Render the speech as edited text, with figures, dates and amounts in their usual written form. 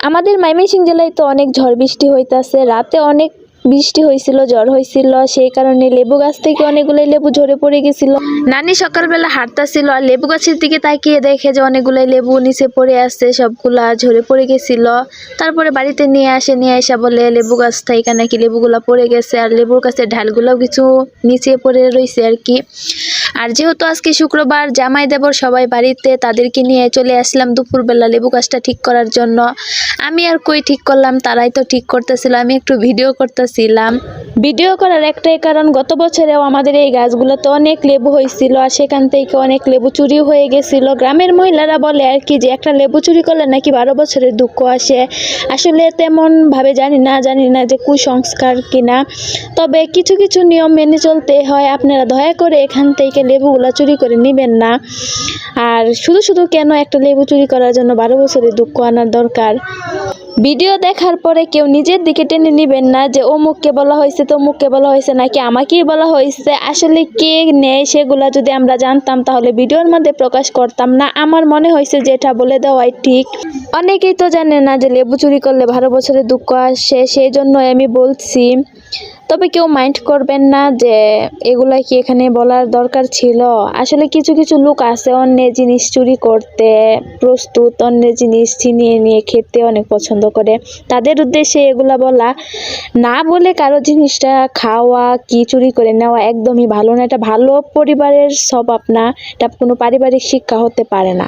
আমাদের ময়মনসিংহ জেলায় তো অনেক ঝড় বৃষ্টি হইতাছে, রাতে অনেক বৃষ্টি হয়েছিল, ঝড় হয়েছিল, সেই কারণে লেবু গাছ থেকে অনেকগুলো লেবু ঝরে পড়ে গেছিল। নানি সকালবেলা হাঁটতাছিল আর লেবু গাছের দিকে তাকিয়ে দেখে যে অনেকগুলো লেবু নিচে পড়ে আছে, সবগুলা ঝরে পড়ে গেছিল। তারপরে বাড়িতে নিয়ে আসা বলে লেবু গাছ থেকে নাকি লেবুগুলা পড়ে গেছে, আর লেবুর গাছের ঢালগুলোও কিছু নিচে পড়ে রয়েছে আর কি। আর যেহেতু আজকে শুক্রবার, জামাই দেবর সবাই বাড়িতে, তাদেরকে নিয়ে চলে আসলাম দুপুরবেলা লেবু গাছটা ঠিক করার জন্য। আমি আর কই ঠিক করলাম, তারাই তো ঠিক করতেছিল, আমি একটু ভিডিও করতেছিলাম। ভিডিও করার একটাই কারণ, গত বছরেও আমাদের এই গাছগুলোতে অনেক লেবু হয়েছিল, আর সেখান থেকে অনেক লেবু চুরি হয়ে গেছিল। গ্রামের মহিলারা বলে আর কি যে একটা লেবু চুরি করলে নাকি 12 বছরের দুঃখ আসে। আসলে তেমন ভাবে জানি না যে কুসংস্কার কিনা, তবে কিছু কিছু নিয়ম মেনে চলতে হয়। আপনারা দয়া করে এখান থেকে লেবুগুলা চুরি করে নেবেন না। আর শুধু কেন একটা লেবু চুরি করার জন্য 12 বছরের দুঃখ আনার দরকার? ভিডিও দেখার পরে কেউ নিজের দিকে টেনে নেবেন না যে অমুককে বলা হয়েছে, তমুককে বলা হয়েছে, নাকি আমাকেই বলা হয়েছে। আসলে কে নেয় সেগুলা যদি আমরা জানতাম তাহলে ভিডিওর মধ্যে প্রকাশ করতাম না। আমার মনে হয়েছে যে এটা বলে দেওয়াই ঠিক। অনেকেই তো জানে না যে লেবু চুরি করলে 12 বছরের দুঃখ আসে, সেই জন্য আমি বলছি। তবে কেউ মাইন্ড করবেন না যে এগুলা কি এখানে বলার দরকার ছিল। আসলে কিছু কিছু লোক আছে অন্যের জিনিস চুরি করতে প্রস্তুত, অন্যের জিনিস ছিনিয়ে নিয়ে খেতে অনেক পছন্দ করে। তাদের উদ্দেশ্যে এগুলা বলা, না বলে কারো জিনিসটা খাওয়া কি চুরি করে নেওয়া একদমই ভালো না। এটা ভালো পরিবারের স্বভাব না, এটা কোনো পারিবারিক শিক্ষা হতে পারে না।